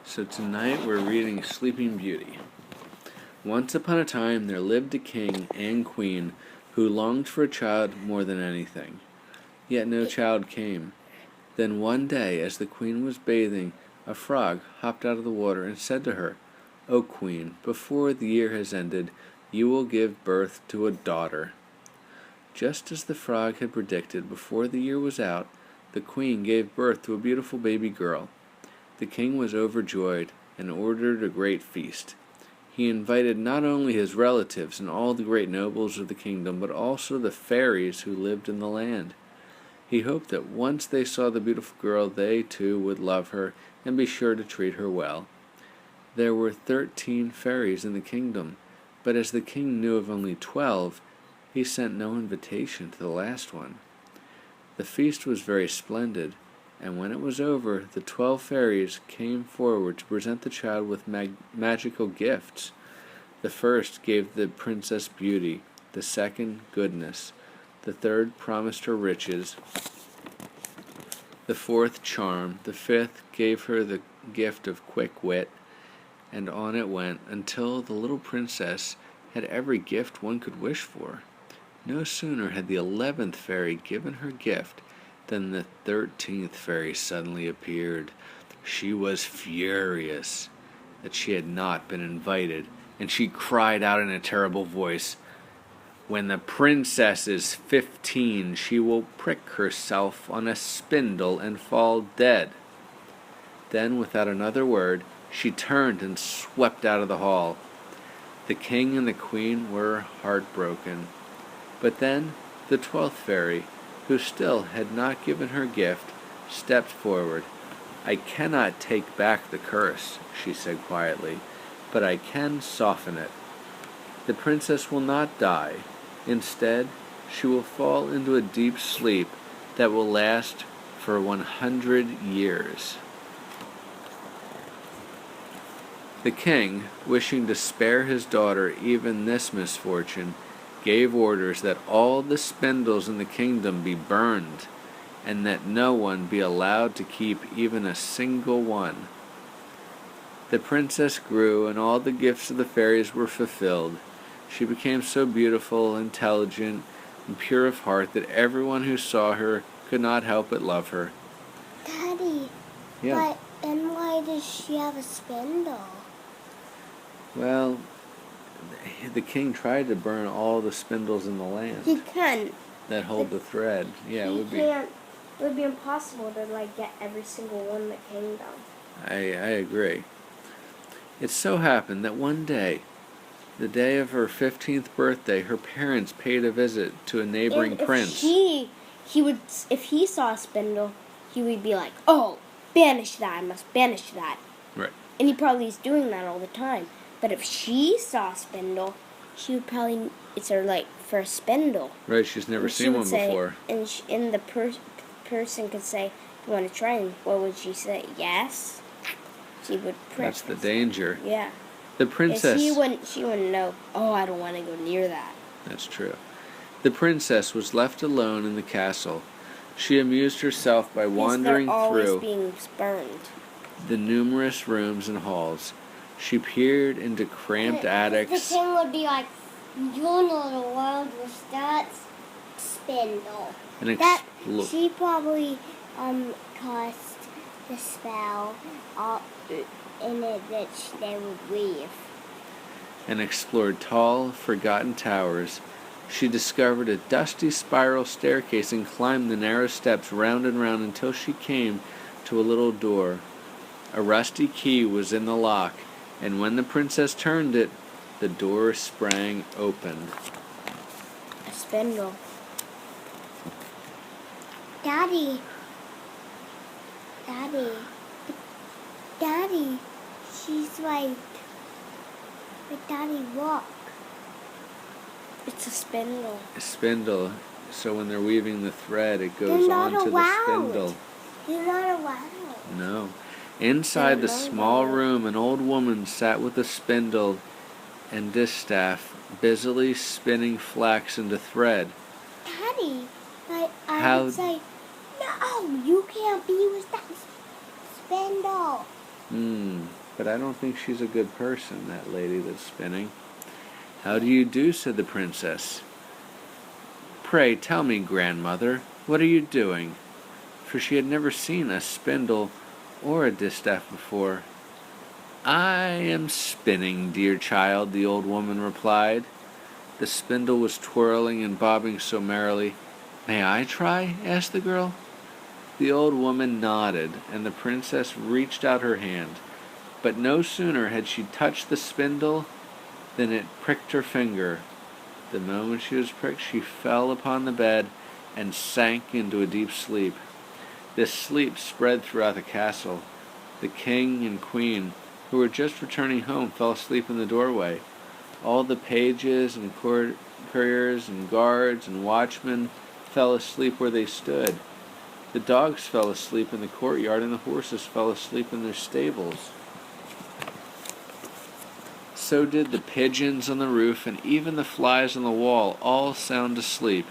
So tonight we're reading Sleeping Beauty. Once upon a time there lived a king and queen who longed for a child more than anything. Yet no child came. Then one day, as the queen was bathing, a frog hopped out of the water and said to her, "O queen, before the year has ended, you will give birth to a daughter." Just as the frog had predicted, before the year was out, the queen gave birth to a beautiful baby girl. The king was overjoyed and ordered a great feast. He invited not only his relatives and all the great nobles of the kingdom, but also the fairies who lived in the land. He hoped that once they saw the beautiful girl, they too would love her and be sure to treat her well. There were 13 fairies in the kingdom, but as the king knew of only 12, he sent no invitation to the last one. The feast was very splendid, and when it was over, the 12 fairies came forward to present the child with magical gifts. The first gave the princess beauty, the second goodness, the third promised her riches, the fourth charm, the fifth gave her the gift of quick wit, and on it went until the little princess had every gift one could wish for. No sooner had the 11th fairy given her gift than the 13th fairy suddenly appeared. She was furious that she had not been invited, and she cried out in a terrible voice, "When the princess is 15, she will prick herself on a spindle and fall dead." Then, without another word, she turned and swept out of the hall. The king and the queen were heartbroken. But then the 12th fairy, who still had not given her gift, stepped forward. "I cannot take back the curse," she said quietly, "but I can soften it. The princess will not die. Instead, she will fall into a deep sleep that will last for 100 years. The king, wishing to spare his daughter even this misfortune, gave orders that all the spindles in the kingdom be burned, and that no one be allowed to keep even a single one. The princess grew, and all the gifts of the fairies were fulfilled. She became so beautiful, intelligent, and pure of heart that everyone who saw her could not help but love her. Daddy, Yeah. then why does she have a spindle? Well, the king tried to burn all the spindles in the land He can. that hold the thread. Yeah, it would be. It would be impossible to get every single one in the kingdom. I agree. It so happened that one day, the day of her 15th birthday, her parents paid a visit to a neighboring prince. If he saw a spindle, he would be like, "Oh, banish that! I must banish that." Right. And he probably is doing that all the time. But if she saw a spindle, she would probably, it's her first spindle. Right, she's never seen one before. And the person could say, "You want to try?" And what would she say? Yes. She would prick. That's the danger. Yeah. The princess. She wouldn't know. Oh, I don't want to go near that. That's true. The princess was left alone in the castle. She amused herself by wandering they're always through being burned. the numerous rooms and halls. She peered into cramped attics. The king would be like, "Your little world was that spindle." She probably cast the spell in it that they would weave. And explored tall, forgotten towers. She discovered a dusty spiral staircase and climbed the narrow steps round and round until she came to a little door. A rusty key was in the lock, and when the princess turned it, the door sprang open. A spindle. Daddy, she's right. But Daddy, look. It's a spindle. A spindle. So when they're weaving the thread, it goes onto the spindle. You're not allowed. No. Inside the small room, an old woman sat with a spindle and distaff, busily spinning flax into thread. Daddy, I would say, no, you can't be with that spindle. But I don't think she's a good person, that lady that's spinning." "How do you do?" said the princess. "Pray tell me, grandmother, what are you doing?" For she had never seen a spindle or a distaff before. "I am spinning, dear child," the old woman replied. The spindle was twirling and bobbing so merrily. "May I try?" asked the girl. The old woman nodded, and the princess reached out her hand. But no sooner had she touched the spindle than it pricked her finger. The moment she was pricked, she fell upon the bed and sank into a deep sleep. This sleep spread throughout the castle. The king and queen, who were just returning home, fell asleep in the doorway. All the pages and couriers and guards and watchmen fell asleep where they stood. The dogs fell asleep in the courtyard, and the horses fell asleep in their stables. So did the pigeons on the roof, and even the flies on the wall, all sound asleep.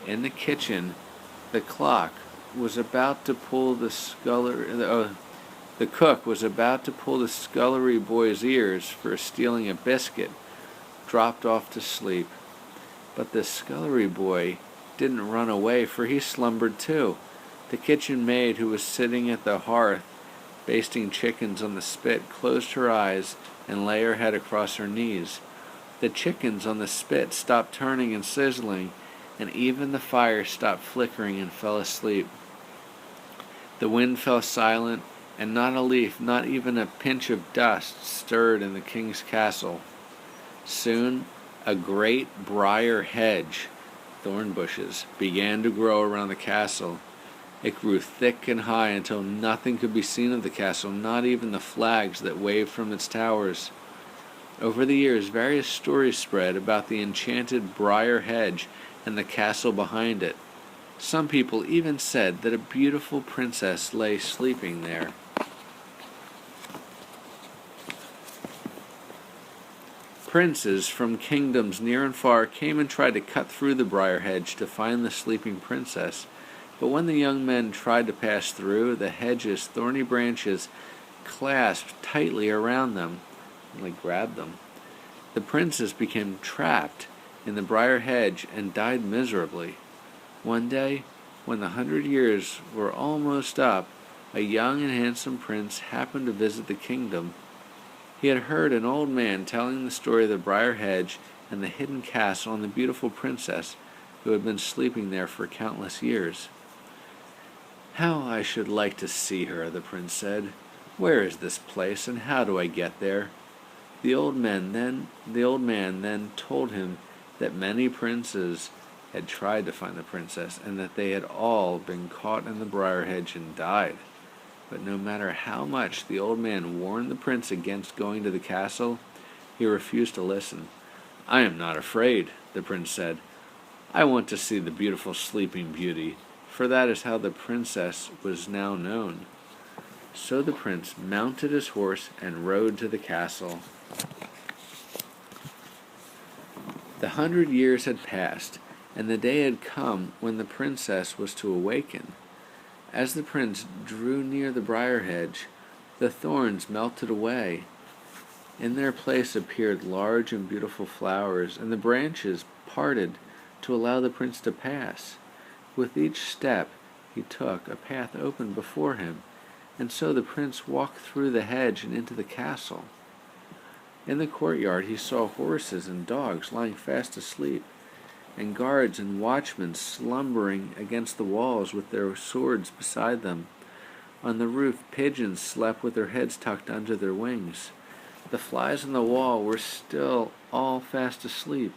In the kitchen, the clock was about to pull the cook was about to pull the scullery boy's ears for stealing a biscuit, dropped off to sleep. But the scullery boy didn't run away, for he slumbered too. The kitchen maid, who was sitting at the hearth basting chickens on the spit, closed her eyes and lay her head across her knees. The chickens on the spit stopped turning and sizzling, and even the fire stopped flickering and fell asleep. The wind fell silent, and not a leaf, not even a pinch of dust, stirred in the king's castle. Soon a great briar hedge, thorn bushes, began to grow around the castle. It grew thick and high until nothing could be seen of the castle, not even the flags that waved from its towers. Over the years, various stories spread about the enchanted briar hedge and the castle behind it. Some people even said that a beautiful princess lay sleeping there. Princes from kingdoms near and far came and tried to cut through the briar hedge to find the sleeping princess. But when the young men tried to pass through, the hedge's thorny branches clasped tightly around them, and they grabbed them. The princess became trapped in the briar hedge and died miserably. One day, when the 100 years were almost up, a young and handsome prince happened to visit the kingdom. He had heard an old man telling the story of the briar hedge and the hidden castle and the beautiful princess who had been sleeping there for countless years. "How I should like to see her," the prince said. "Where is this place, and how do I get there?" The old man then told him that many princes had tried to find the princess, and that they had all been caught in the briar hedge and died. But no matter how much the old man warned the prince against going to the castle, he refused to listen. "I am not afraid," the prince said. "I want to see the beautiful Sleeping Beauty," for that is how the princess was now known. So the prince mounted his horse and rode to the castle. The 100 years had passed, and the day had come when the princess was to awaken. As the prince drew near the briar hedge, the thorns melted away. In their place appeared large and beautiful flowers, and the branches parted to allow the prince to pass. With each step he took, a path opened before him, and so the prince walked through the hedge and into the castle. In the courtyard he saw horses and dogs lying fast asleep, and guards and watchmen slumbering against the walls with their swords beside them. On the roof, pigeons slept with their heads tucked under their wings. The flies on the wall were still all fast asleep.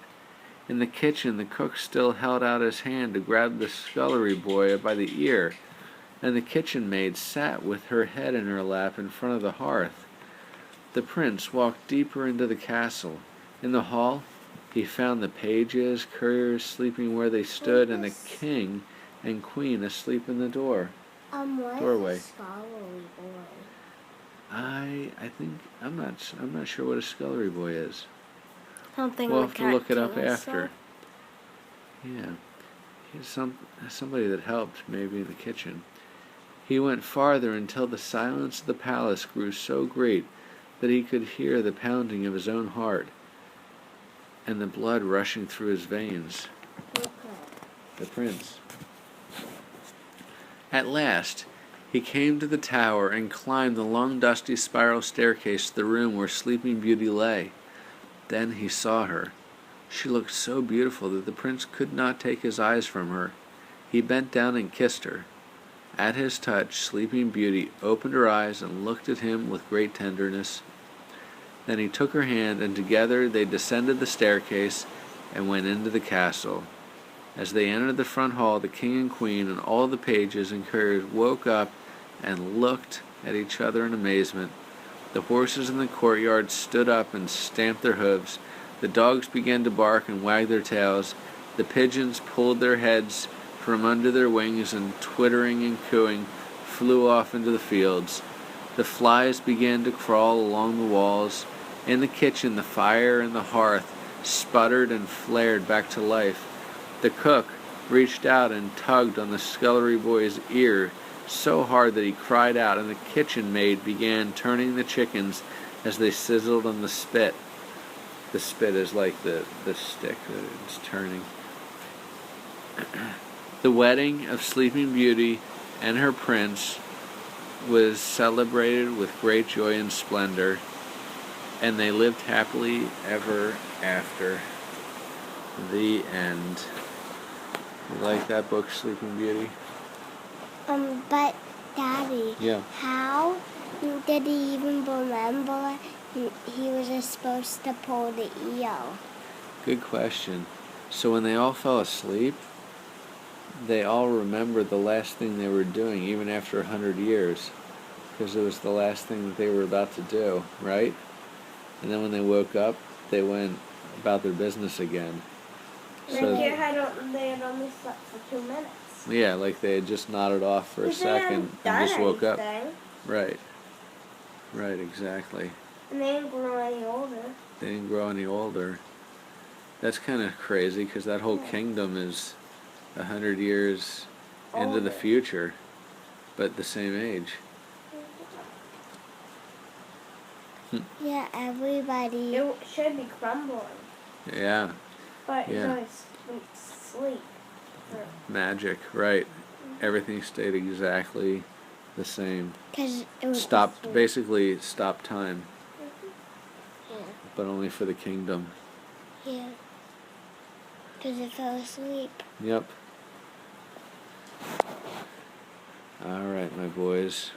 In the kitchen, the cook still held out his hand to grab the scullery boy by the ear, and the kitchen maid sat with her head in her lap in front of the hearth. The prince walked deeper into the castle. In the hall, he found the pages, couriers sleeping where they stood, and the king and queen asleep in the doorway. What is a scullery boy? I'm not sure what a scullery boy is. Something we'll like have to look it up after. Yeah, he's somebody that helped maybe in the kitchen. He went farther until the silence of the palace grew so great that he could hear the pounding of his own heart and the blood rushing through his veins. The prince. At last, he came to the tower and climbed the long dusty spiral staircase to the room where Sleeping Beauty lay. Then he saw her. She looked so beautiful that the prince could not take his eyes from her. He bent down and kissed her. At his touch, Sleeping Beauty opened her eyes and looked at him with great tenderness. Then he took her hand, and together they descended the staircase and went into the castle. As they entered the front hall, the king and queen and all the pages and couriers woke up and looked at each other in amazement. The horses in the courtyard stood up and stamped their hooves. The dogs began to bark and wag their tails. The pigeons pulled their heads from under their wings and, twittering and cooing, flew off into the fields. The flies began to crawl along the walls. In the kitchen, the fire in the hearth sputtered and flared back to life. The cook reached out and tugged on the scullery boy's ear so hard that he cried out, and the kitchen maid began turning the chickens as they sizzled on the spit. The spit is like the stick that it's turning. The wedding of Sleeping Beauty and her prince was celebrated with great joy and splendor, and they lived happily ever after. The end. You like that book, Sleeping Beauty? But Daddy, yeah. How did he even remember he was just supposed to pull the eel? Good question. So when they all fell asleep, they all remembered the last thing they were doing, even after 100 years, because it was the last thing that they were about to do, right? And then when they woke up, they went about their business again. So they had only slept for 2 minutes. Yeah, like they had just nodded off for a second and just woke up. Right. Right, exactly. And they didn't grow any older. They didn't grow any older. That's kind of crazy, because that whole kingdom is 100 years into the future, but the same age. Yeah, everybody. It should be crumbling. Yeah. But it's always sleep. Magic, right. Everything stayed exactly the same. Because it was basically stopped time. Yeah. But only for the kingdom. Yeah. Because it fell asleep. Yep. All right, my boys.